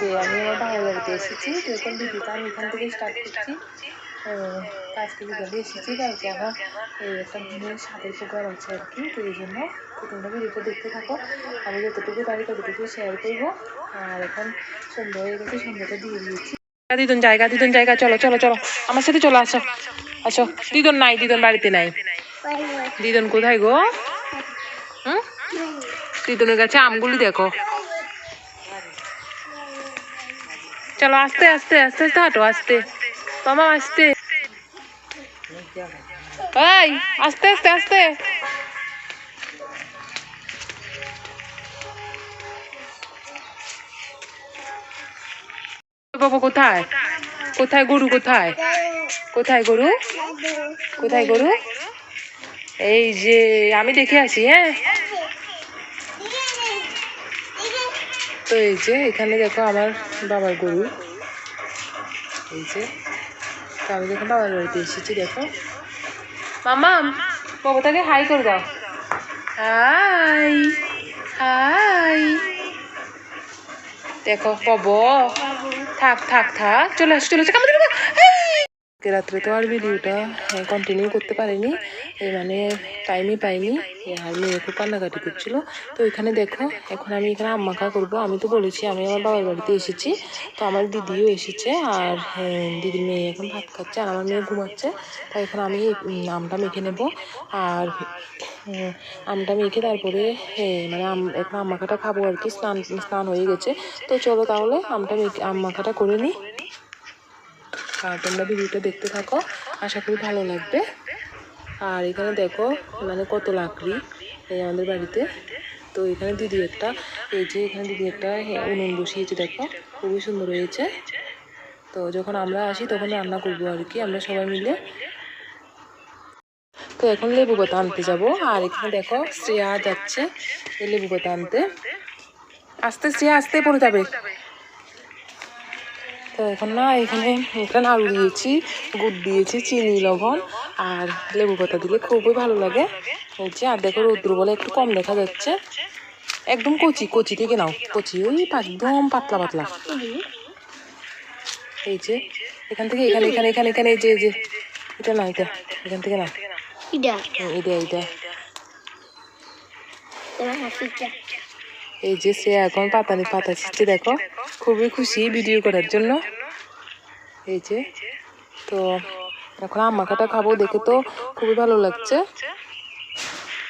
আজকে আমি আমার বাবার বাড়িতে এসেছি, তো এখন ভিডিওটা আমি এখান থেকে স্টার্ট করছি। কাজ থেকে চলে এসেছি, কালকে আমার এই একটা মেয়ের সাথের প্রোগ্রাম আছে আর কি, তো এই জন্য তোমরা ভিডিওটা দেখতে থাকো। আমি যতটুকু পারি ততটুকু শেয়ার করবো। আর এখন সন্ধ্যা হয়ে গেছে, সন্ধ্যাটা দিয়ে দিয়েছি। দিদন জায়গা, চলো চলো চলো আমার সাথে চলো, আসো আসো। দিদন নাই, দিদন বাড়িতে নাই। দিদন কোথায় গো? দিদনের কাছে আমগুলি দেখো। চলো আস্তে আস্তে আস্তে আস্তে হাঁটো, আস্তে মামা, আস্তে। এই আস্তে আস্তে আস্তে। বাবা কোথায়? কোথায় গরু? কোথায় কোথায় গরু? কোথায় গরু? এই যে আমি দেখে আসি। হ্যাঁ, তো এই যে এখানে দেখো আমার বাবার গরু। এই যে তো আমি দেখো বাবার বাড়িতে এসেছি। দেখো মামা, বাবাটাকে হাই করে দাও। High high. দেখো বাবু, থাক থাক থাক, চলে আসো চলে আসো। রাত্রে তো আর ভিডিওটা কন্টিনিউ করতে পারিনি, মানে টাইমই পাইনি। আর মেয়ে খুব কান্নাকাটি করছিল। তো এখানে দেখো এখন আমি এখানে আম মাখা করবো। আমি তো বলেছি আমি আমার বাবার বাড়িতে এসেছি, তো আমার দিদিও এসেছে। আর দিদির মেয়ে এখন ভাত খাচ্ছে আর আমার মেয়ে ঘুমাচ্ছে। তাই এখন আমি আমটা মেখে নেব। আর আমটা মেখে তারপরে মানে এখন আম মাখাটা খাবো আর কি। স্নান হয়ে গেছে। তো চলো তাহলে আম মাখাটা করে নিই। আর তোমরা ভিডিওটা দেখতে থাকো, আশা করি ভালো লাগবে। আর এখানে দেখো মানে কত লাকড়ি এই আমাদের বাড়িতে। তো এখানে দিদি একটা, এই যে এখানে দিদি একটা উনুন বসিয়েছে, দেখো খুবই সুন্দর হয়েছে। তো যখন আমরা আসি তখন রান্না করবো আর কি, আমরা সবাই মিলে। তো এখন লেবু পাতা আনতে যাবো। আর এখানে দেখো শ্রেয়া যাচ্ছে এই লেবু পাতা আনতে। আস্তে শ্রেয়া, আস্তে পড়ে যাবে। তো এখন না এখানে একটা নাড়ু দিয়েছি, গুড় দিয়েছি, চিনি, লবণ আর লেবু পাতা দিলে খুবই ভালো লাগে। হচ্ছে আর দেখো রৌদ্র বলে একটু কম দেখা যাচ্ছে। একদম কচি কচি থেকে নাও, কচি ওই একদম পাতলা পাতলা। এই যে এখান থেকে এখানে এখানে এখানে এখানে এই যে এটা না, এটা এখান থেকে না, এটা এই যে সে এখন পাতা ছিটছে, দেখো খুবই খুশি ভিডিও করার জন্য। এই যে তো এখন আম মাখাটা খাবো, দেখে তো খুবই ভালো লাগছে।